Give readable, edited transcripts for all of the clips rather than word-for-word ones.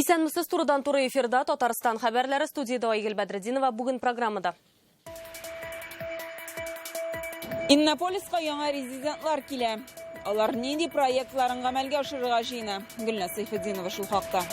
Исәнмесез турыдан туры эфирда Татарстан хәбәрләре, студияда Айгөл Бәдретдинова бүген программада. Иннополиска яңа резидентлар килә. Алар нинди проектларын гамәлгә ашырырга җыена? Гөлназ Сайфетдинова шул хакта.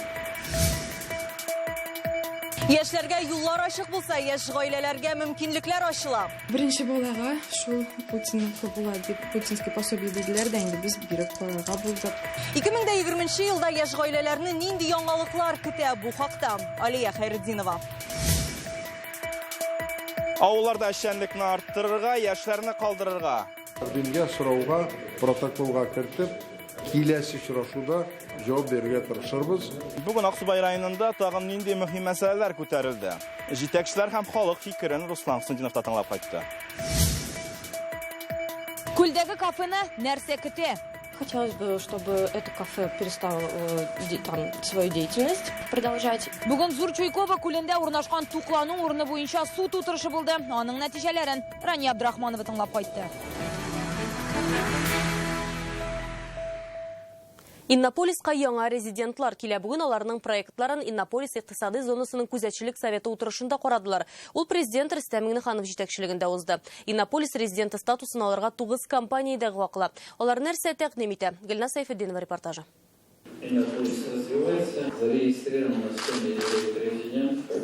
Яшьләргә юллар ачык булса, яшь гаиләләргә мөмкинлекләр ачыла. Беренче балага шул Путинныкы була дип путинский пособие бирделәр дә инде без биреп карарга булдык. 2020 елда яшь гаиләләрне нинди яңалыклар көтә бу хакта? Алия Хәйретдинова. Авылларда эшчәнлекне арттырырга, яшьләрне калдырырга. Дөнья сорауга, протоколга кертеп, киләсе очрашуда җавап бирергә тырышырбыз. Бүген Аксубай районында тагын нинди мөһим мәсьәләләр күтәрелде. Җитәкчеләр һәм халык фикерен Руслан Хусаинов тыңлап кайтты. Күлдәге кафены нәрсә көтә? Хотелось бы, чтобы это кафе перестало свою деятельность продолжать. Бүген Зур Чуйкова күлендә урнашкан туклану урыны буенча су тутырышы булды. Аның нәтиҗәләрен Рания Абдрахманова тыңлап кайтты. Иннополиска яңа резидентлар килә. Бүген аларның проектларын Иннополис икътисади зонасының күзәтчелек советы утырышында карадылар. Ул президент Рөстәм Миңнеханов җитәкчелегендә узды. Иннополис резиденты статусын алырга 9 компаниядә вакыла. Алар нәрсә тәкъдим итә? Гөлназ Сайфетдинова репортажы. Иннополис развивается, зарегистрирован на 79 резидентов,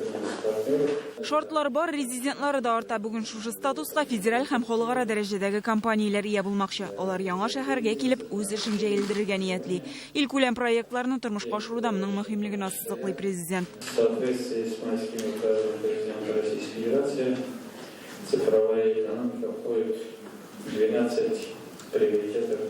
партнеров. Шартлар бар, резидентлары да арта. Бүген шушы статуска федераль һәм халыкара дәрәҗәдәге компанияләр ия булмакчы. Алар яңа шәһәргә килеп үз эшен җәелдерергә ниятли. Илкүләм проектларны тормышка ашыруда моның мөһимлеген ассызыклый президент. В соответствии с майским указом президента Российской Федерации цифровая экономика входит в 12 приоритетов,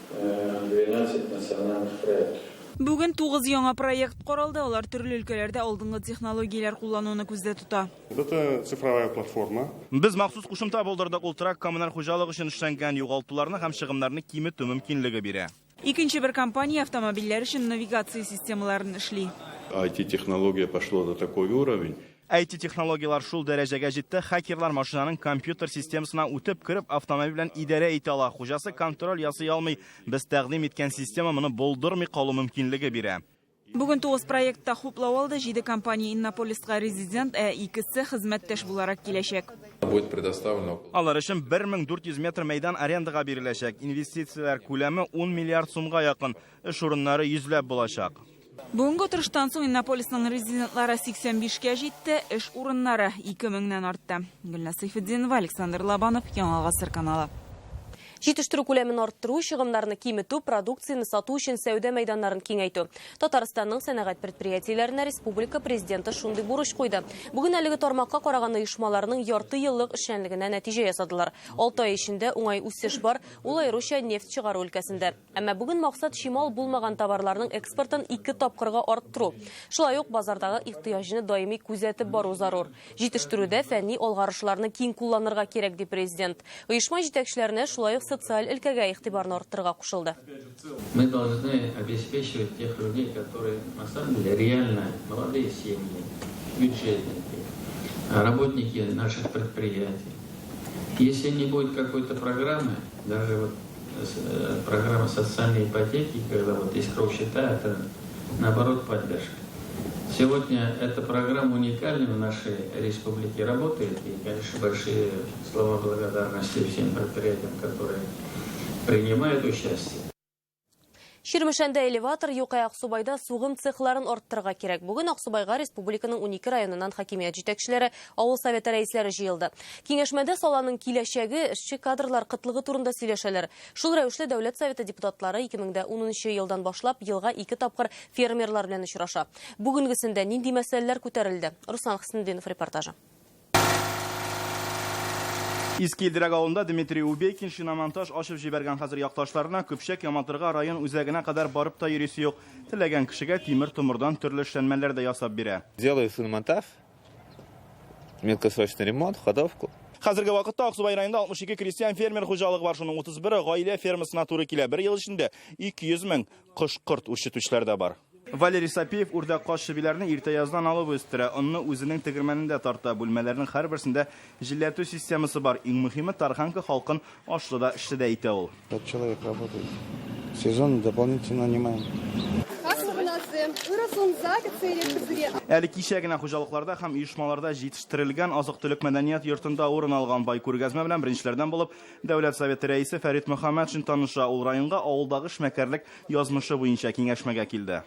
12 национальных проектов. Бүген 9 яңа проект каралды. Алар төрле өлкәләрдә алдынгы технологияләр куллануны күздә тота. Это цифровая платформа. Без махсус кушымта булдырдык, ул трак коммуналь хуҗалык өчен эшләнгән югалтуларны һәм чыгымнарны киметү мөмкинлеге бирә. Икенче бер компания автомобильләр өчен навигация системаларын эшли. IT-технология пошло на такой уровень. IT-технологиялар шул дәрәҗәгә җитте, хакерлар машинаның компьютер системасына үтеп кереп, автомобиль белән идарә итә ала. Хуҗасы контроль ясый алмый. Без тәкъдим иткән система моны булдырмый калу мөмкинлеге бирә. Бүген 9 проектта хуплау алды, 7 компания Иннополиска резидент, икесе хезмәттәш буларак киләчәк. Будет предоставлено. Алар өчен 1400 метр мәйдан арендага биреләчәк. Инвестицияләр күләме 10 миллиард сумга якын. Эш урыннары йөзләп булачак. Бүгенге утырыштан соң Иннополисның резидентлары 85-кә җитте, эш урыннары 2000-нән артты. Гөлназ Сайфетдинова, Александр Лобанов, Яңа Гасыр каналы. Җитештерү күләмен арттыру, чыгымнарны киметү, продукцияны сату өчен сәүдә мәйданнарын киңәйтү. Татарстанның сәнәгать предприятиеләренә республика президенты шундый бурыч куйды. Бүген әлеге тармакка караган оешмаларның ярты еллык эшчәнлегенә нәтиҗә ясадылар. 6 ай эчендә уңай үсеш бар, ул аеруча нефть чыгару өлкәсендә. Әмма бүген максат шимал булмаган товарларның экспортын 2 тапкырга арттыру. Шулай ук базардагы ихтыяҗны даими күзәтеп бару зарур. Җитештерүдә фәнни алгарышларны киң кулланырга кирәк, ди президент. Оешма җитәкчеләренә шулай ук социаль өлкәгә игътибарны арттырырга кушылды. Мы должны обеспечивать тех людей, которые на самом деле реально молодые семьи, бюджетники, работники наших предприятий. Если не будет какой-то программы, даже вот программа социальной ипотеки, когда вот искров счета, это наоборот поддержка. Сегодня эта программа уникальна в нашей республике, работает, и, конечно, большие слова благодарности всем предприятиям, которые принимают участие. Ширмешәндә элеватор юк, Аксубайда сугым цехларын арттырырга кирәк. Бүген Аксубайга республиканың 12 районыннан хакимият җитәкчеләре, авыл советы рәисләре җыелды. Киңәшмәдә саланың киләчәге, эшче кадрлар кытлыгы турында сөйләшәләр. Шул рәвешле дәүләт советы депутатлары 2010 елдан башлап елга 2 тапкыр фермерлар белән очраша. Бүгенгесендә нинди мәсьәләләр күтәрелде? Руслан Хусаинов репортажы. Искилдерәк авылында Дмитрий Убейкин шиномонтаж ашып җибәргән хәзер якташларына Көпчәк Яматырга район үзәгенә кадәр барып та йөрисе юк. Теләгән кешегә тимер томырдан төрле эшләнмәләр дә ясап бирә. Делаю шиномонтаж, мелкосрочный ремонт, ходовку. Хәзерге вакытта Аксубай районында 62 крестьян фермер хуҗалыгы бар, шуның 31-е гаилә фермасына туры килә. Бер ел эчендә 200 мең кош-корт үрчетүчләр дә бар. Валерий Сапиев үрдәк каш шибиләрне иртә яздан алып үстерә. Онны үзенең тегермәнендә тарта. Бүлмәләрнең һәрберсендә җилләтү системасы бар. Иң мөһиме Тарханка халкын ашлыда эшледә итә ул. Человек работает. Сезон дополнительно нанимаем. Как у нас Әлі кичә генә хуҗалыкларда һәм оешмаларда җитештерелгән азык-төлек мәдәният йортында урын алган бай күргәзмә белән беренчеләрдән булып Дәүләт Советы рәисе Фәрит Мөхәммәтшин таныша. Ул районга авылдагы эшмәкәрлек язмышы буенча киңәшмәгә килде.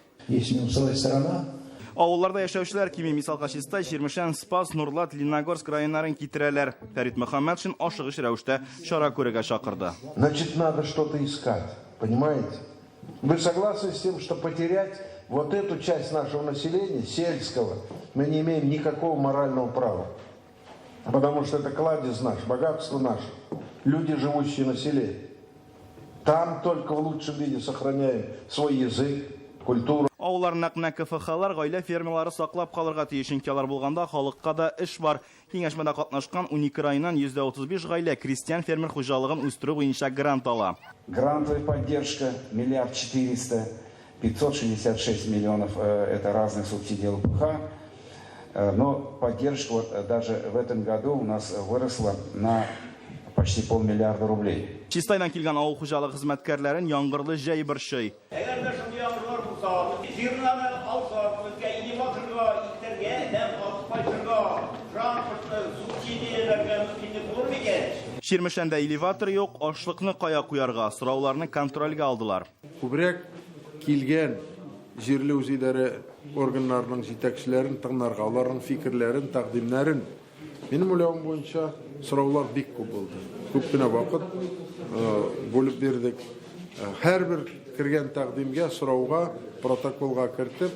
Авылларда яшәүчеләр кими мисалга чиста Чирмешән, Спас, Нурлат, Лениногорск районнарын китерәләр. Фәрит Мөхәммәтшин ашыгыч рәвештә чара күрергә чакырды. Значит, надо что-то искать, понимаете? Вы согласны с тем, что потерять вот эту часть нашего населения, сельского, мы не имеем никакого морального права? Потому что это кладезь наш, богатство наше, люди, живущие на селе. Там только в лучшем виде сохраняем свой язык, культуру. Авыллар нәкъ КФХлар, гаилә фермалары саклап калырга тиешенкелар булганда халыкка да эш бар. Киңәшмәдә катнашкан 12 районнан 135 гаилә крестьян фермер хуҗалыгын үстерү буенча грант ала. Грантовая поддержка 1 400 000, 566 миллионов это разные субсидии ЛПХ. Но поддержка вот даже в этом году у нас выросла на почти 500 миллиарда рублей. Чистайдан килгән авыл хуҗалыгы хезмәткәрләрен яңгырлы җәй борчый. Чирмешәндә элеватор юк, ашлыкны кая куярга, сорауларны контрольгә алдылар. Күбрәк килгән җирле үзидарә органнарының җитәкчеләрен тыңларга, аларның фикерләрен, тәкъдимнәрен минем уйлавым буенча сораулар бик күп булды. Күп кенә вакыт бүлеп бирдек. Һәрбер кергән тәкъдимгә, сорауга, протоколга кертеп,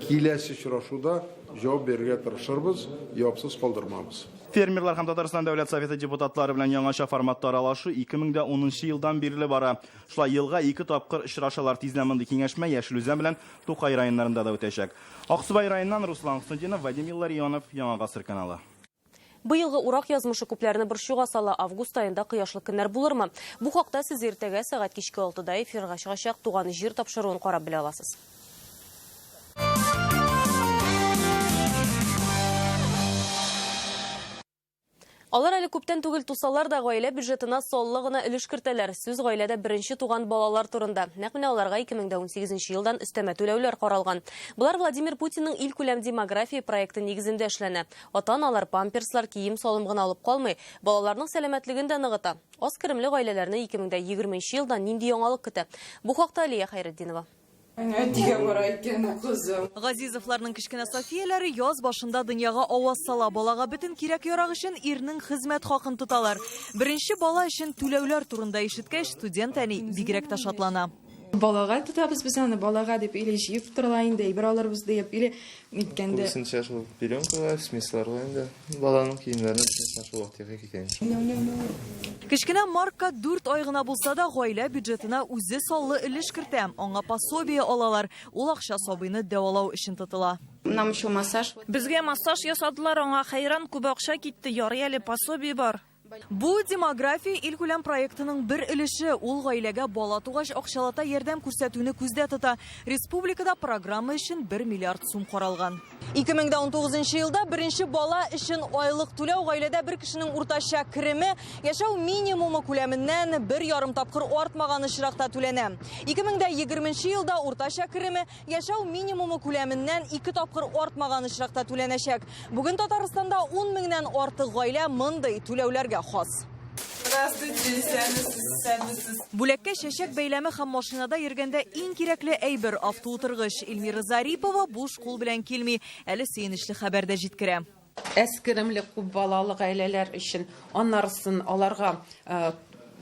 киләсе очрашуда җавап бирергә тырышырбыз, җавапсыз калдырмабыз. Фермерлар һәм Татарстан Дәүләт Советы депутатлары белән яңаша форматта аралашу 2010 елдан бирле бара. Шулай елга 2 тапкыр очрашалар. Тиздән мондый киңәшмә Яшелүзән белән Тукай районнарында да үтәчәк. Аксубай районыннан Руслан Хуснуллинов, Вадим Илларионов, Яңа Гасыр каналы. Быелгы урак язмышы күпләрне борчуга сала. Август айында кыяшлы көннәр булырмы? Бу хакта сез иртәгә сәгать кичке 6-да эфирга чыгачак туган җир тапшыруын карап белә аласыз. Алар әле күптән түгел тусалар да гаилә бюджетына саллы гына өлеш кертәләр. Сүз гаиләдә беренче туган балалар турында. Нәкъ менә аларга 2018 елдан өстәмә түләүләр каралган. Булар Владимир Путинның ил күләм демография проекты нигезендә эшләнә. Ата-аналар памперслар, кием салым гына алып калмый, балаларның сәламәтлеген дә ныгыта. Аз керемле гаиләләрне 2020 елдан нинди яңалык көтә? Бу хакта Алия Хайретдинова. Газизовларның кечкенә Софияләре яз башында дөньяга аваз сала. Балага бөтен кирәк ярак өчен ирнең хезмәт хакын тоталар. Беренче бала өчен түләүләр турында ишеткәч, студент әни бигрәк тә шатлана. Балага тотабыз без аны, балага дип иле җыеп торла инде, ибер алырбыз дип иле иткәндә. Сынча шул пеленкалар, смеслар инде. Баланың киемнәрен шул вакытка киткән. Кечкенә Марка 4 ай гына булса да гаилә бюджетына үзе саллы өлеш кертә. Аңа пособие алалар. Ул акча сабыйны дәвалау өчен тотыла. Нам еще массаж. Безгә массаж ясадылар, аңа хәйран күп акча китте, ярый әле пособие бар. Бу демография ил күләм проектының бер өлеше. Ул гаиләгә бала тугач акчалата ярдәм күрсәтүне күздә тота. Республикада программа өчен 1 миллиард сум каралган. 2019 елда беренче бала өчен айлык түләү гаиләдә бер кешенең уртача кереме яшәү минимумы күләменнән 1,5 тапкыр артмаган очракта түләнә. 2020 елда уртача кереме яшәү минимумы күләменнән 2 тапкыр артмаган очракта түләнәчәк. Бүген Татарстанда 10 меңнән артык гаилә мондый түләүләргә хас. Бүләккә чәчәк бәйләме һәм машинада йөргәндә иң кирәкле әйбер автоутыргыч. Илмира Зарипова буш кул белән килми, әле сөенечле хәбәрдә җиткерә. Әскеремле күп балалы гаиләләр өчен аннарсын аларга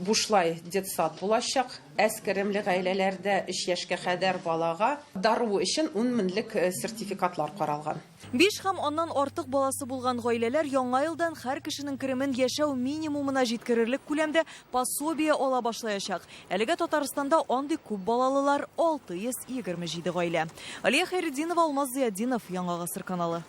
бушлай детсад булачак. Әскеремле гаиләләрдә 3 яшькә кадәр балага дару өчен 10 меңлек сертификатлар каралган. 5 һәм аннан артык баласы булган гаиләләр яңа елдан һәр кешенең керемен яшәү минимумына җиткерерлек күләмдә пособие ала башлаячак. Әлегә Татарстанда андый күп балалылар 627 гаилә. Алия Хайретдинова, Алмаз Зиядинов, Яңа Гасыр каналы.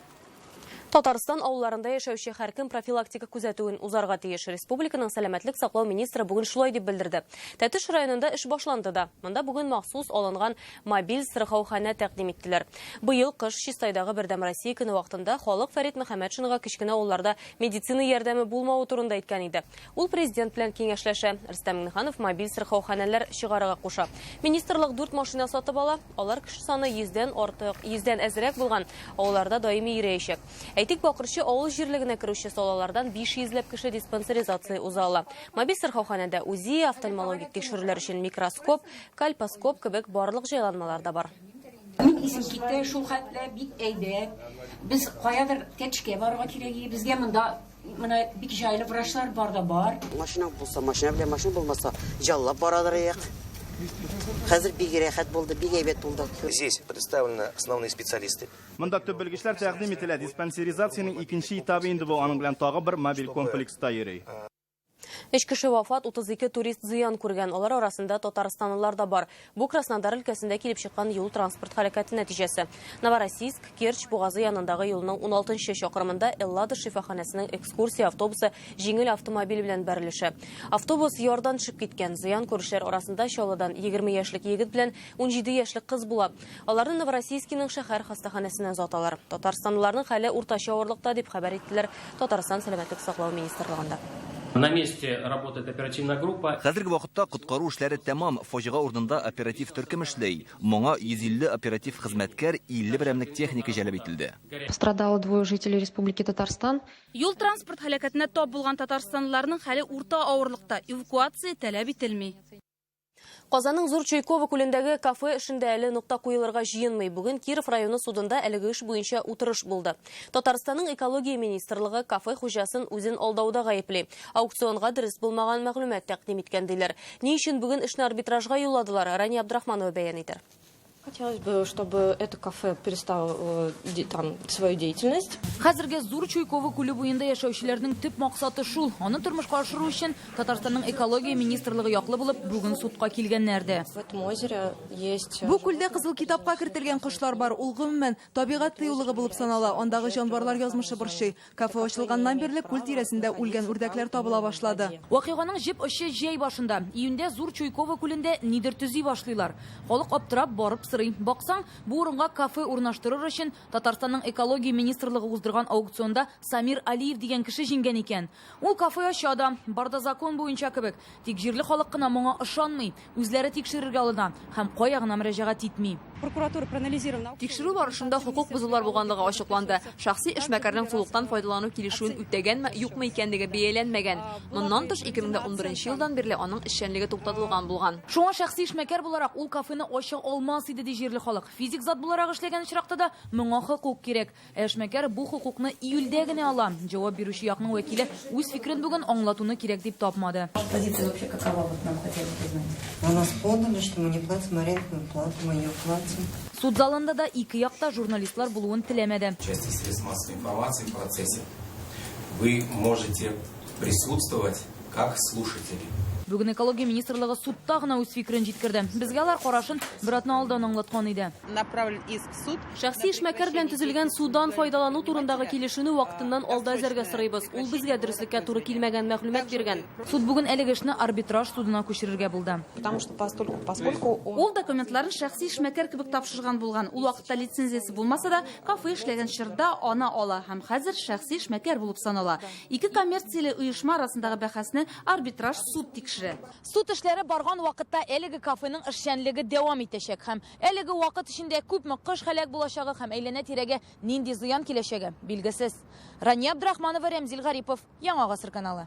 Татарстан ауларында яшәүче һәркем профилактика күзәтүен узарга тиеш. Республиканың сәламәтлек саклау министры бүген шулай дип белдерде. Тәтеш районында эш башланды да. Монда бүген махсус алынган мобиль страховхана тәкъдим иттеләр. Быел кыш Чистайдагы Бердәм Россия көне вакытында халык Фәрит Мөхәммәтшинга кечкенә авылларда медицина ярдәме булмавы турында әйткән иде. Ул президент белән киңәшләшә. Рөстәм Миңнеханов мобиль страховханалар чыгарырга куша. Министрлык 4 машина сатып ала. Алар кеше саны 100дән артык, 100дән әзрәк булган авылларда даими йөрәячәк. Әйтик, бакырчы авыл җирлегенә керүче салалардан 500ләп кеше диспансеризация уза ала. Мобиль страховханада УЗИ, офтальмологик тикшерүләр өчен микроскоп, кальпоскоп кебек барлык җайланмалар да бар. Мин исем китте, шул хәтле бик әйдә. Без каядыр тәтешкә барырга кирәк, безгә монда бик җайлы врачлар бар да бар. Машина булса, машина белән, машина булмаса, җаллап барадыр. Хәзер бик рәхәт булды, бик әйбәт булды. Здесь представлены основные специалисты. Монда төп белгечләр тәкъдим ителә. Диспансеризациянең икенче этабы инде бу, аның белән тагы бер мобиль комплекста йөри. 3 кеше вафат, 32 турист зыян күргән. Алар арасында татарстанлылар да бар. Бу Краснодар өлкәсендә килеп чыккан юл транспорт хәрәкәте нәтиҗәсе. Новороссийск, Керчь бугазы янындагы юлның 16нчы чакрымында Эллада шифаханәсенең экскурсия автобусы җиңел автомобиль белән бәрелеше. Автобус ярдан төшеп киткән. Зыян күрүчеләр арасында Чаллыдан 20 яшьлек егет белән 17 яшьлек кыз була. Аларны Новороссийскиның шәһәр хастаханәсенә озаталар. Татарстанлыларның хәле уртача авырлыкта дип хәбәр иттеләр Татарстан сәламәтлек саклау министрлыгында. На месте работает оперативная группа. Хәзерге вакытта коткару эшләре тәмам. Фаҗига урынында оператив төркем эшләй. Моңа 150 оператив хезмәткәр, 50 берәмлек техника җәлеп ителде. Пострадало 2 жителей Республики Татарстан. Юл транспорт һәлакәтенә тап булган татарстанлыларның хәле урта авырлыкта. Эвакуация таләп ителми. Казанның Зур Чуйкова күлендәге кафе эшендә әле нокта куелырга җыенмый. Бүген Киров районы судында әлеге эш буенча утырыш булды. Татарстанның экология министрлыгы кафе хуҗасын үзен алдауда гаепли. Аукционга дөрес булмаган мәгълүмат тәкъдим иткән диләр. Ни өчен бүген эшне арбитражга юлладылар? Рания Абдрахманова бәян итер. Хотелось бы, чтобы это кафе перестало свою деятельность. Хәзерге Зур Чуйкова күле буенда яшәүчеләрнең төп максаты шул. Аны тормышка ашыру өчен Татарстанның экология министрлыгы яклы булып бүген судка килгәннәр дә. В этом озере есть. Бу күлдә кызыл китапка кертелгән кошлар бар. Ул гомумән табигать тыюлыгы булып санала. Андагы җанварлар язмышы борчый. Кафе ачылганнан бирле күл тирәсендә үлгән үрдәкләр табыла башлады. Вакыйганың җеп очы җәй башында, июньдә Зур Чуйкова күлендә нидер төзи башлыйлар. Халык аптырап барып Баксаң, бу урынга кафе урнаштырыр өчен Татарстанның экология министрлыгы уздырган аукционда Самир Алиев дигән кеше җиңгән икән. Ул кафе ачада, барда закон буенча кебек. Тик җирле халык кына моңа ышанмый, үзләре тикшерергә алына һәм кая гына мөрәҗәгать итми. Прокуратура проанализировала. Тикшерү барышында хукук бозулар булганлыгы ачыкланды. Шәхси эшмәкәрнең сулыктан файдалану килешүен үтәгәнме, юкмы икәнлеге бәяләнмәгән. Моннан тыш 2011 елдан бирле аның эшчәнлеге туктатылган булган. Шуңа шәхси эшмәкәр буларак ул кафены ача алмас иде ди җирле халык. Физик зат буларак эшләгән очракта да моңа хукук кирәк. Эшмәкәр бу хукукны июльдә генә ала. Җавап бирүче якның вәкиле үз фикерен бүген аңлатуны кирәк дип тапмады. Позиция вообще какова, вот нам хотели бы знать. У нас подано, что мы не платим арендную плату, мы ее платим. Суд залында да ике якта журналистлар булуын теләмәде. Части средств массовой информации в процессе вы можете присутствовать как слушатели. Бүген экология министрлыгы судта гына үз фикерен җиткерде. Безгә алар карашын бер атна алдан аңлаткан иде. Направлен иск в суд. Шәхси эшмәкәр белән төзелгән судан файдалану турындагы килешүне вакытыннан алда әзергә сорыйбыз. Ул безгә дөреслеккә туры килмәгән мәгълүмат биргән. Суд бүген әлеге эшне арбитраж судына күчерергә булды. Потому что поскольку ул документларын шәхси эшмәкәр кебек тапшырган булган. Ул вакытта лицензиясе булмаса да, кафе эшләгән чорда ана ала һәм хәзер шәхси эшмәкәр булып санала. Ике коммерцияле оешма арасындагы бәхәсне арбитраж суд тикшерә. Суд эшләре барган вакытта әлеге кафеның эшчәнлеге дәвам итәчәк һәм әлеге вакыт эчендә күпме кыш һәлак булачагы һәм әйләнә тирәгә нинди зыян киләчәге билгесез. Рания Абдрахманова, Рәмзил Гарипов, Яңа Гасыр каналы.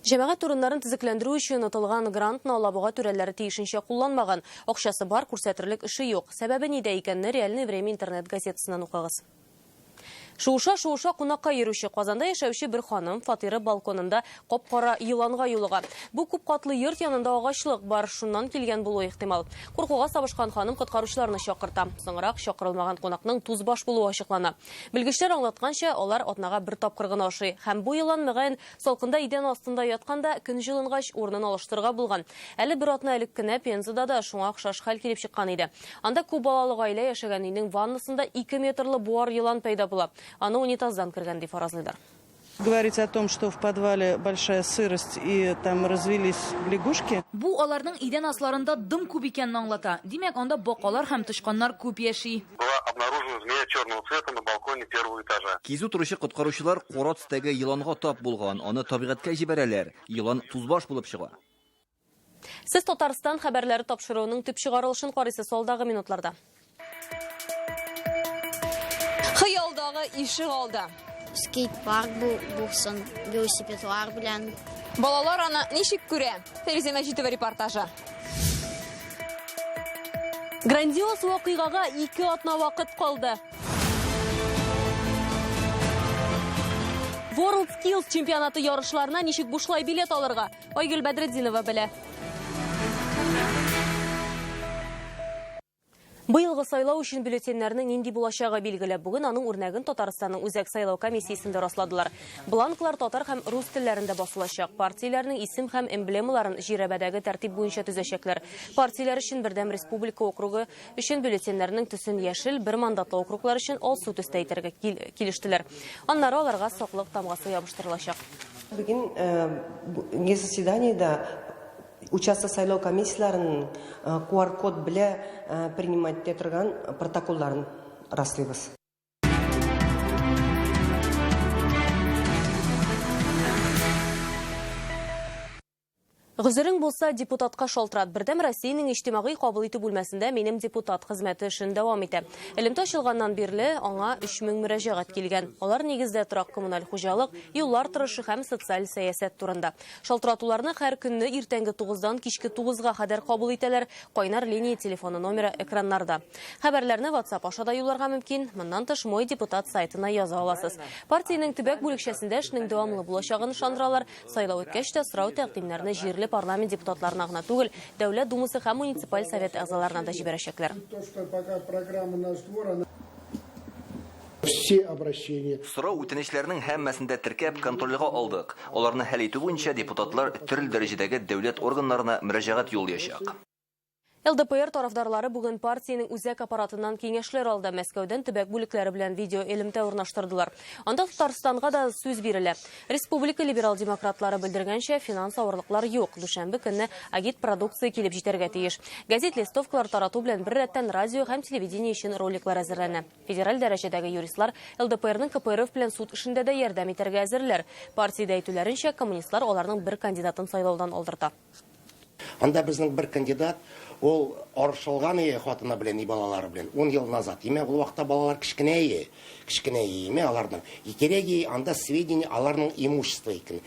Җәмәгать урыннарын төзекләндерү өчен отылган грантны алабуга түрәләре тиешенчә кулланмаган. Акчасы бар, күрсәтерлек эше юк. Сәбәбе нидә икәнне Реальное время интернет газетасыннан укыгыз. Шуыша кунакка йөрүче Казанда яшәүче бер ханым фатиры балконында капкара йыланга юлыган. Бу күп катлы йорт янында агачлык бар, шуннан килгән булуы ихтимал. Куркуга сабышкан ханым коткаручыларны чакырта. Соңрак чакырылмаган кунакның туз баш булуы ачыклана. Белгечләр аңлатканча, алар атнага бер тапкыр гына ашый һәм бу йылан мөгаен салкында идән астында ятканда көн җылынгач урынын алыштырырга булган. Әле бер атна элек кенә Пензада да шуңа охшаш хәл килеп чыккан иде. Анда күп балалы гаилә яшәгән өйнең ваннасында 2 метрлы буар йылан пайда була. Аны унитаздан кергән дип фаразлыйлар. Говорить о том, что в подвале большая сырость и там развелись лягушки. Бу аларның идән асларында дым күп икәнне аңлата. Димәк, анда бакалар һәм тышканнар күп яши. Была обнаружена змея черного цвета на балконе первого этажа. Кизү торучы коткаручылар кара төстәге йыланга тап булган, аны табигатькә җибәрәләр. Йылан тузбаш булып чыга. Сез Татарстан хәбәрләре тапшыруының төп чыгарылышын карыйсыз алдагы минутларда. Хыялдагы ишек алды. Скейт-парк булсын, велосипедлар белән. Балалар аны ничек күрә? Фәризә Мәҗитова репортажы. Грандиоз вакыйгага 2 атна вакыт калды. World Skills чемпионаты ярышларына ничек бушлай билет алырга? Айгөл Бәдретдинова белә. Быелгы сайлау өчен бюллетеннәрнең нинди булачагы билгеле. Бүген аның үрнәген Татарстанның үзәк сайлау комиссиясендә расладылар. Бланклар татар һәм рус телләрендә басылачак. Партияләрнең исем һәм эмблемаларын җирәбәдәге тәртип буенча төзәчәкләр. Партияләр өчен бердәм республика округы өчен бюллетеннәрнең төсен яшел, бер мандатлы округлар өчен алсу төстә итәргә килештеләр. Аннары аларга саклык тамгасы ябыштырылачак. Бүген не заседаниедә участок сайлау комиссияларын QR-код белән принимать торган протоколларын раслыйбыз. Гүзерің болса депутатка шалтырат. Бердәм Россиянең иҗтимагый кабул итү бүлмәсендә минем депутат хезмәте эшен дәвам итә. Элемтә ачылганнан бирле аңа 3000 мөрәҗәгать килгән. Алар нигездә торак коммуналь хуҗалык, юллар торышы һәм социаль сәясәт турында. Шалтыратуларны һәр көнне иртәнге 9дан кичке 9га кадәр кабул итәләр. Кайнар линия телефоны номеры экраннарда. Хәбәрләрне WhatsApp аша да юлларга мөмкин. Моннан тыш мой депутат сайтына яза аласыз. Партиянең төбәк бүлекчәсендә эшнең дәвамлы булачагын ышандыралар. Сайлау үткәч тә сорау тәкъдимнәрне җирле парламент депутатларына гына түгел, Дәүләт думасы һәм муниципаль совет әгъзаларына да җибәрәчәкләр. Сорау үтенечләрнең һәммәсендә теркәп контрольгә алдык. Аларны хәл итү буенча депутатлар төрле дәрәҗәдәге дәүләт органнарына мөрәҗәгать юллаячак. ЛДПР тарафдарлары бүген партиянең үзәк аппаратыннан киңәшләр алды. Мәскәүдән төбәк бүлекләре белән видео элемтә урнаштырдылар. Анда Татарстанга да сүз бирелә. Республика либерал-демократлары белдергәнчә, финанс авырлыклар юк. Дүшәмбе көнне агит продукция килеп җитәргә тиеш. Газет листовкалар тарату белән бер рәттән радио һәм телевидение өчен роликлар әзерләнә. Федераль дәрәҗәдәге юристлар ЛДПРның КПРФ белән суд эшендә дә ярдәм итәргә әзерләр. Партиядә әйтүләренчә, коммунистлар аларның бер кандидатын сайлаудан алдырта. Анда безнең бер кандидат ул арышылган хатына белән и балалары белән 10 ел назад. Имә ул вакытта балалар кичкенә имә аларның. Кирәге анда сведения аларның имущество икән.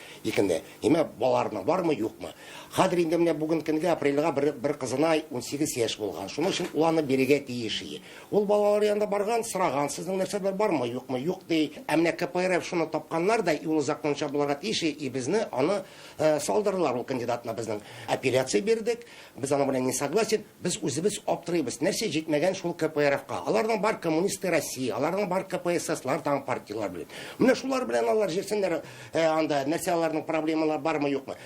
Имә балаларның бармы, юкмы? Хәзер инде менә бүген көнгә апрельгә бер кызына 18 яшь булган. Шуның өчен уланы бирегә тиеш. Ул балалар янында барган, сораган, сезнең нәрсәләр бармы, юкмы? Юк ди. Әмнә КПРФ шуны тапканнар да, ул законча буларга тиеш, и безне аны салдырдылар ул кандидатына безнең. Апелляция бирдек. Без аны белән не согласен. Без үзебез аптырыйбыз. Нәрсә җитмәгән шул КПРФка. Аларның бар коммунисты Россия, аларның бар КПССлар, таң партиялар белән. Менә шулар белән алар җирсеннәр, анда нәрсә аларның проблемалары бармы, юкмы?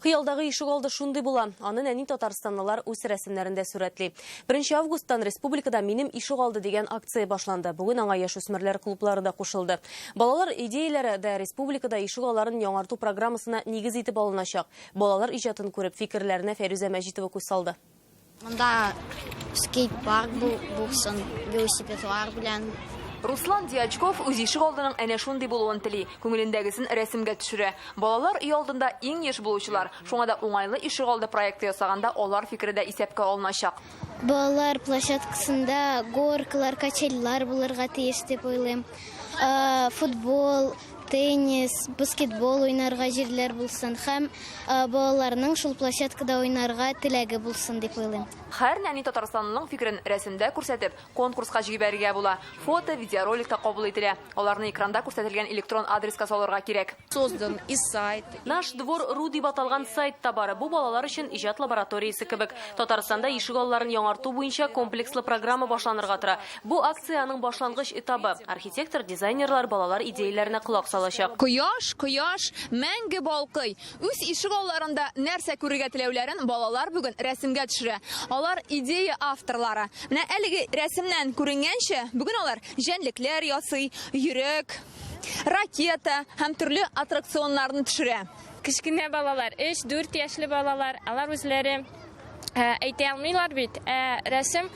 Хыялдагы ишек алды шундый була. Аны нәни татарстанлылар үз рәсемнәрендә сүрәтли. 1 августтан республикада минем ишек алды дигән акция башланды. Бүген аңа яшүсмерләр клублары да кушылды. Балалар идеяләре дә республикада ишек алларын яңарту программасына нигез итеп алыначак. Балалар иҗатын күреп фикерләренә Фәрүзә Мәҗитова күз салды. Монда скейт-парк булсын, велосипедлар белән. Руслан Дьячков үз ишек алдының әнә шундый булуын тели. Күңелендәгесен рәсемгә төшерә. Балалар үй алдында иң яшь булучылар. Шуңа да уңайлы ишек алды проекты ясаганда алар фикере дә исәпкә алыначак. Балалар площадкасында горкалар, качельлар булырга тиеш дип уйлыйм. Футбол, теннис, баскетбол уйнарга җирләр булсын һәм балаларның шул площадкада уйнарга теләге булсын дип уйлыйм. Һәр нәни Татарстанның фикерен рәсемдә күрсәтеп, конкурска җибәрергә була. Фото, видеоролик та кабул ителә. Аларны экранда күрсәтелгән электрон адреска салырга кирәк. Создан и сайт. Наш двор ру дип аталган сайт та бар. Бу балалар өчен иҗат лабораториясе кебек. Татарстанда ишек алларын яңарту буенча комплекслы программа башланырга тора. Бу акциянең башлангыч этабы. Архитектор, дизайнерлар балалар идеяләренә колак ясалачак. Кояш, мәңге балкый. Үз ишек алларында нәрсә күрергә теләүләрен балалар бүген рәсемгә төшерә. Алар идея авторлары. Менә әлеге рәсемнән күренгәнчә, бүген алар җәнлекләр ясый, йөрәк, ракета һәм төрле аттракционнарны төшерә. Кичкенә балалар, 3-4 яшьле балалар, алар үзләре әйтә алмыйлар бит, рәсем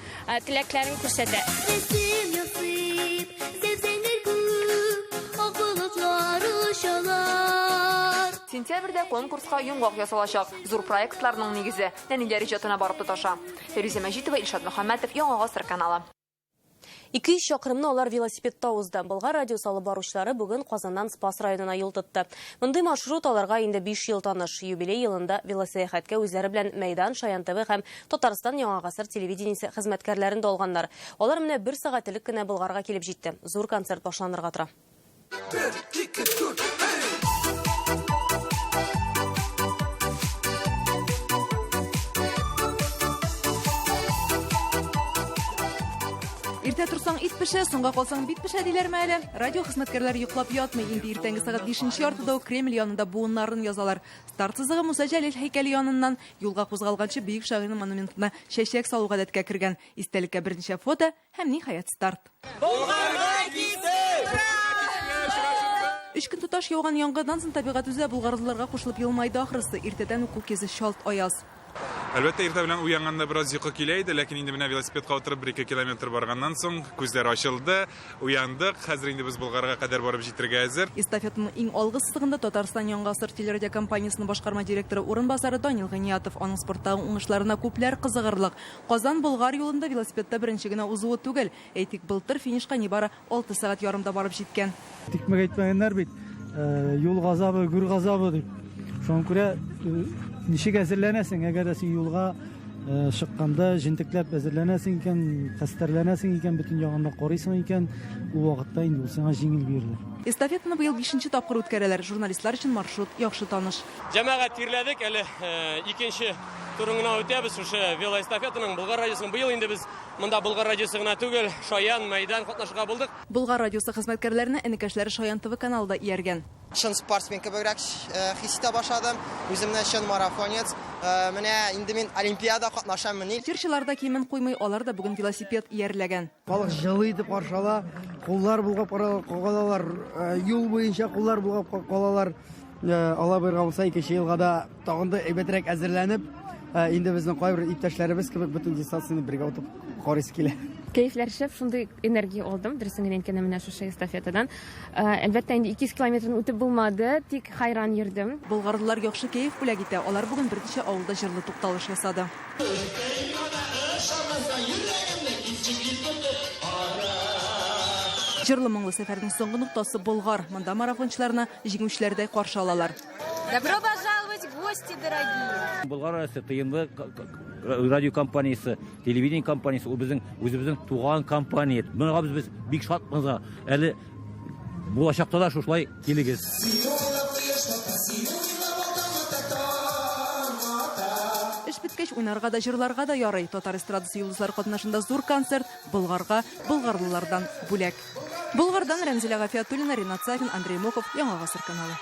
теләкләрен күрсәтә. Resim yazıp sebzeler күп, акылыклар ышалар. Сентябрьдә конкурска йомгак ясалачак. Зур проектларның нигезе нәниләр иҗатына барып тоташа. Фәрүзә Мәҗитова, Илшат Мөхәммәтов, Яңа Гасыр каналы. 200 шақырымны алар велосипедта узды. Болгар радио салып баручылары бүген Казаннан Спас районына юл тотты. Мондый маршрут аларга инде 5 ел таныш. Юбилей елында велосаяхәткә үзләре белән Мәйдан, Шаян ТВ һәм Татарстан Яңа Гасыр телевидениесе хезмәткәрләрен дә алганнар. Алар менә 1 сәгать элек кенә Болгарга килеп җитте. Зур концерт башланырга тора. Иртә турсаң ит пешә, соңга калсаң бит пешә диләрме әле? Радио хезмәткәрләре йоклап ятмый. Инде иртәнге сәгать 5 яртыда ук Кремль янында буыннарын язалар. Старт сызыгы Муса Җәлил һәйкәле яныннан юлга кузгалганчы бөек шагыйрьнең монументына чәчәк салу гадәткә кергән. Истәлеккә берничә фото һәм ниһаять старт. Болгарга китеп! 3 көн тоташ яуган яңгырдан соң табигать үзә болгарлыларга кушылып елмайды ахрысы. Иртәдән ук күкезе шалт аяз. Әлбәттә, иртә белән уянганда бераз йокы килә иде, ләкин инде менә велосипедка утырып 1-2 километр барганнан соң күзләр ачылды, уяндык. Хәзер инде без Болгарга кадәр барып җитәргә әзер. Эстафетаның иң алгы сызыгында Татарстан Яңа Гасыр телерадио компаниясының башкарма директоры урынбасары Данил Гыниятов аның спорттагы уңышларына күпләр кызыгырлык. Казан-Болгар юлында велосипедта беренче генә узуы түгел, әйтик, былтыр финишка нибары 6 сәгать ярымда барып җиткән. Тикмәгә әйтмәгәннәр бит, юл газабы, гүр газабы дип. Шуңа күрә ничек әзерләнәсең, әгәр син юлга чыкканда җентекләп әзерләнәсең икән, хәстәрләнәсең икән, бөтен ягында карыйсың икән, ул вакытта инде сиңа җиңел бирелер. Эстафетаны быел 5-нче тапкыр үткәрәләр. Журналистлар өчен маршрут яхшы таныш. Җәмәгать тирләдек, әле икенче турына үтәбез. Шушы велоэстафетаның Болгар радиосын быел инде без монда Болгар радиосы гына түгел, Шаян, Мәйдан катнашырга булдык. Болгар радиосы хезмәткәрләренә энекәшләре Шаян ТВ каналында ияргән. Чын спортсмен кебегрәк хис итә башладым. Үземне чын марафонец. Менә инде мин олимпиада катнашамын. Чирчиларда кимен куймый, алар да бүген велосипед иярләгән. Халык җылы итеп каршыла, куллар булгап калалар, юл буенча куллар булгап калалар. Алла биргән булса, икенче елга да тагын да әйбәтрәк әзерләнеп, инде безнең кайбер иптәшләребез кебек бөтен дистанцияны бергә утып карыйсы килә. Кәефләр шәп, шундый энергия алдым. Дөресен генә әйткәндә менә шушы эстафетадан. Әлбәттә инде 200 километрны үтеп булмады, тик хайран йөрдем. Болгарлылар яхшы кәеф бүләк итә. Алар бүген берничә авылда җырлы тукталыш ясады. Җырлы моңлы сәфәрнең соңгы ноктасы Болгар. Монда марафончыларны җиңүчеләрдәй каршы алалар. Добро пожаловать в гости, дорогие. Болгар ТНВ радио компаниясе, телевидение компаниясе, ул безнең үзебезнең туган компания. Монда без бик шатмыз. Әле булачакта да шулай килегез. Эш биткәч уйнарга да, җырларга да ярый. Татар эстрадасы йолдызлар катнашында зур концерт Болгарга, болгарлылардан бүләк. Болгардан Рәмзилә Гафиятуллина, Ринат Сафин, Андрей Мохов, Яңа Гасыр каналы.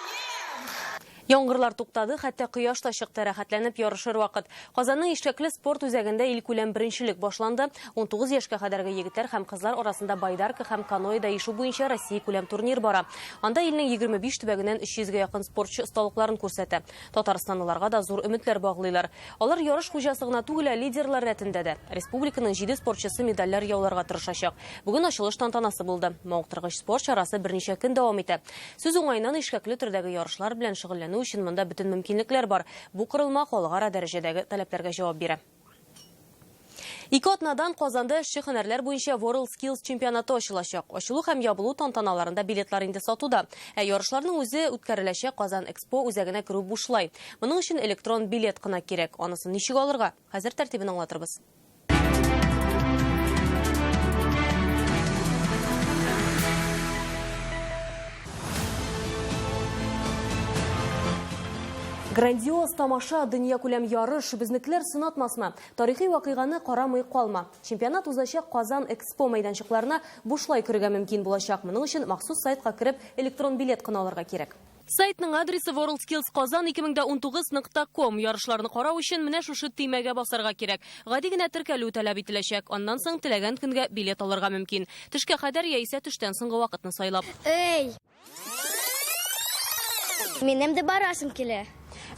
Яңгырлар туктады, хәтта кояш та чыкты, рәхәтләнеп ярышыр вакыт. Казанның Ишкәкле спорт үзәгендә илкүләм беренчелек башланды. 19 яшькә кадәрге егетләр һәм кызлар арасында байдарка һәм каноэда ишу буенча Россия күләм турнир бара. Анда илнең 25 төбәгеннән 300-гә якын спортчы осталыкларын күрсәтә. Татарстанлыларга да зур өметләр баглыйлар. Алар ярыш хуҗасы гына түгел, лидерлар рәтендә дә. Республиканың 7 спортчысы медальләр яуларга тырышачак. Бүген ачылыш тантанасы булды. Мавыктыргыч спорт чарасы берничә көн дәвам итә. Сүз уңайнан Ишкәкле төрдәге ярышлар белән шөгыльләнү өчен монда бөтен мөмкинлекләр бар. Бу кырылма халыкара дәрәҗәдәге таләпләргә җавап бирә. Ике атнадан Казанда эшче һөнәрләр буенча World Skills чемпионаты ачылачак. Ачылу һәм ябылу тантаналарында билетлар инде сатуда. Ярышларның үзе үткәреләчәк Казан Экспо үзәгенә керү бушлай. Моның өчен электрон билет кына кирәк. Анысын ничек алырга? Хәзер тәртибен аңлатырбыз. Грандиоз тамаша дөнья күләм ярыш безнекеләр сынатмасына. Тарихи вакыйганы карамый калма. Чемпионат узачак Казан Экспо мәйданчыкларына бушлай кергә мөмкин булачак. Моның өчен махсус сайтка кирип электрон билет кыналырга кирәк. Сайтның адресы worldskillskazan2020.com. Ярышларны карау өчен менә шушы төймәгә басарга кирәк. Гади генә теркәлү таләп ителәчәк. Аннан соң теләгән көнгә билет алырга мөмкин. Төшкә кадәр яисә төштән соңгы вакытны сайлап. Эй! Минем дә барасым килә.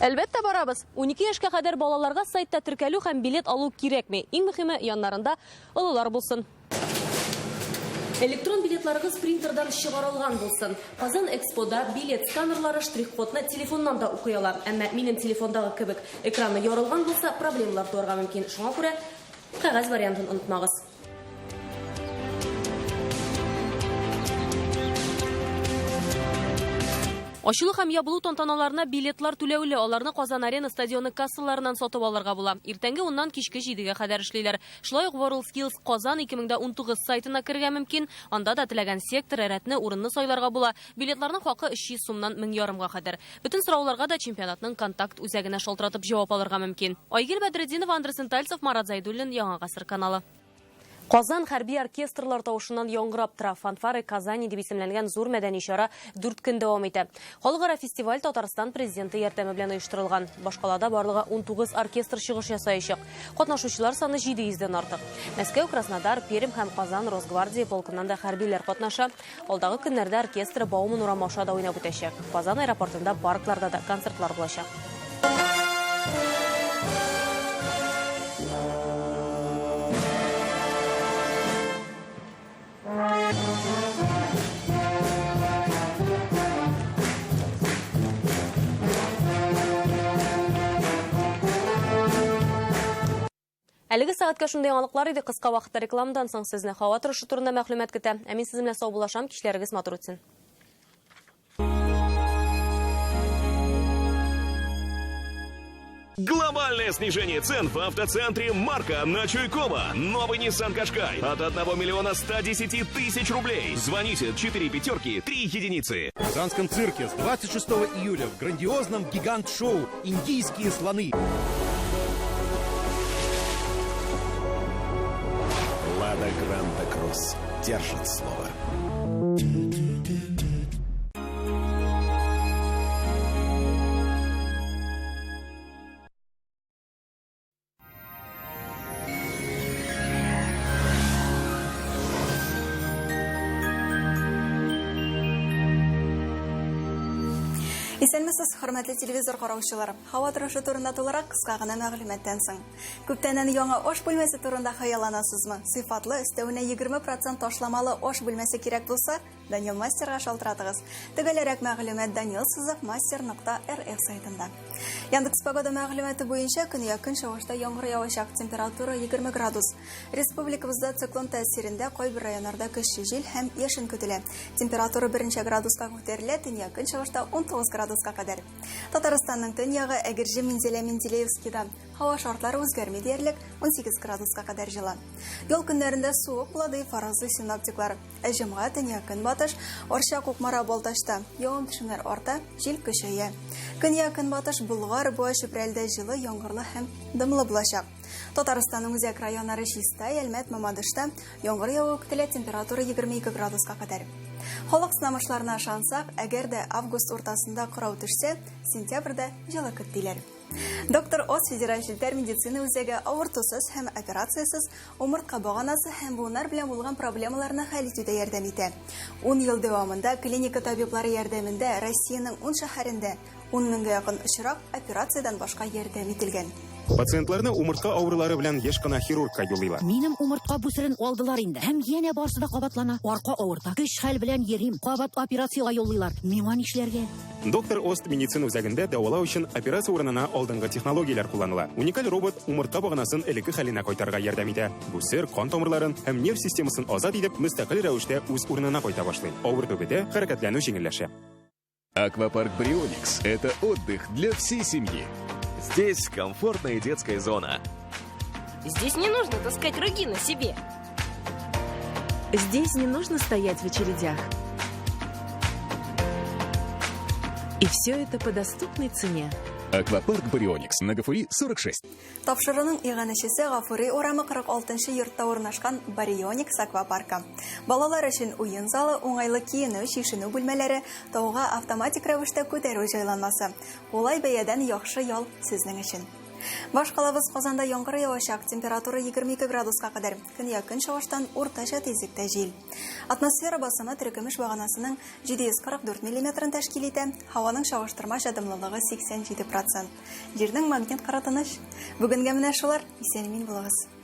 Әлбәттә барабыз. 12 яшькә кадәр балаларга сайтта теркәлү һәм билет алу кирәкми. Иң мөһиме яннарында олылар булсын. Электрон билетларыгыз принтердан чыгарылган булсын. Казан Экспода билет сканерлары штрих-кодны телефоннан да укый ала. Әмма минем телефондагы кебек экраны ярылган булса, проблемалар туарга мөмкин. Шуңа күрә кагаз вариантын онытмагыз. Ачылу һәм ябылу тантаналарына билетлар түләүле, аларны Казан Арена стадионы кассаларынан сатып алырга була. Иртәнге 10-нан кичке 7-гә кадәр эшлиләр. Шулай ук WorldSkills Казан 2019 сайтына кергә мөмкин. Анда да теләгән сектор, рәтне, урынны сайларга була. Билетларның хакы 300 сумнан 1500-га кадәр. Бөтен сорауларга да чемпионатның контакт үзәгенә шалтыратып җавап алырга мөмкин. Айгөл Бәдретдинова, Андрей Сентальцев, Марат Зайдуллин, Яңа гасыр каналы. Казан хәрби оркестрлар тавышыннан яңгырап тора. Фанфары Казани дип исемләнгән зур мәдәни чара 4 көн дәвам итә. Халыкара фестиваль Татарстан президенты ярдәме белән оештырылган. Башкалада барлыгы 19 оркестр чыгыш ясаячак. Катнашучылар саны 700-дән артык. Мәскәү, Краснодар, Пермь һәм Казан Росгвардия полкыннан да хәрбиләр катнаша. Алдагы көннәрдә оркестр Бауман урамы аша да уйнап үтәчәк. Казан аэропортында, паркларда да концертлар булачак. Әлеге сәгатькә шундый яңалыклар иде. Кыска вакытта рекламадан соң сезне һава торышы турында мәгълүмат көтә. Ә мин сезнең белән сау булашам. Кичләрегез матур үтсен. Глобальное снижение цен в автоцентре «Марка» на Чуйкова. Новый Nissan Qashqai от 1 110 000 рублей. Звоните 4 пятерки 3 единицы. В Казанском цирке с 26 июля в грандиозном гигант-шоу «Индийские слоны». Лада Гранта Кросс держит слово. Исәнмесез, хөрмәтле телевизор караучылар. Һава торышы турында тулырак кыска гына мәгълүматтан соң. Күптәннән яңа аш бүлмәсе турында хыялланасызмы? Сыйфатлы, өстәвенә 20% ташламалы аш бүлмәсе кирәк булса, Данил Мастерга шалтыратыгыз. Төгәлрәк мәгълүмат Danielsuzov-master.rf сайтында. Яндекс погода мәгълүматы буенча көн якын чыгышта яңгыр явачак, температура 20 градус. Республикабызда циклон тәэсирендә кайбер районнарда көчле җил һәм яшен көтелә. Температура 1 градуска күтәрелә, төн якын чыгышта 19 градуска кадәр. Татарстанның төньягы Әгерҗе Мензелә-Мензелеевскида һава шартлары үзгәрми диярлек 18 градуска кадәр җыла. Ял көннәрендә суык булады, фаразлы синоптиклар. Җомга төн якын батыш, Орча Кукмара Балташта явым-төшемнәр арта, җил көчәя. Көн якын батыш Болгар, Буа Чүпрәлдә җылы, яңгырлы һәм дымлы булачак. Татарстанның үзәк районнары Чистай, Әлмәт, Мамадышта яңгыр явуы көтелә, температура 22 градуска кадәр. Халык сынамышларына ышансак, әгәр дә август уртасында кырау төшсә, сентябрьдә җылы көтеләр. Доктор Оз федераль җилтәр медицина үзәге авыртусыз һәм операциясыз умыртка баганасы һәм буыннар белән булган проблемаларны хәл итүдә ярдәм итә. 10 ел дәвамында клиника табиблары ярдәмендә Россиянең 10 шәһәрендә 10 меңгә якын очрак операциядән башка ярдәм ителгән. Пациентларны умыртка авырулары белән еш кына хирургка юллыйлар. Минем умыртка бүсерен алдылар инде. Һәм янә барсы да кабатлана. Арка авырта. Көч хәл белән йөрим. Кабат операциягә юллыйлар. Миңа нишләргә? Доктор Ост медицина үзәгендә дәвалау өчен операция урынына алдынгы технологияләр кулланыла. Уникаль робот умыртка баганасын элекке хәленә кайтарга ярдәм итә. Бүсер, кан тамырларын һәм нерв системасын азат итеп, мөстәкыйль рәвештә үз урынына кайта башлый. Авыр түбәдә хәрәкәтләнү җиңелләшә. Аквапарк Брионикс – это отдых для всей семьи. Здесь комфортная детская зона. Здесь не нужно таскать руки на себе. Здесь не нужно стоять в очередях. И все это по доступной цене. Аквапарк Барионикс на Гафури 46. Тапшырының иганәчесе Гафури урамы 46-нчы йортта урнашкан Барионикс аквапаркы. Балалар өчен уен залы, уңайлы киенү, чишенү бүлмәләре, тауга автоматик рәвештә күтәрү җайланмасы. Улай бәядән яхшы ял сезнең өчен. Башкалабыз Казанда яңгыр явачак, температура 22 градуска кадәр. Көньяк чыгыштан уртача тизлектә җил. Атмосфера басымы төркемеш баганасының 744 мм тәшкил итә. Һаваның чагыштырма дымлылыгы 87%. Җирнең магнит кыратыныч. Бүгенгә менә шулар. Исән-имин булыгыз.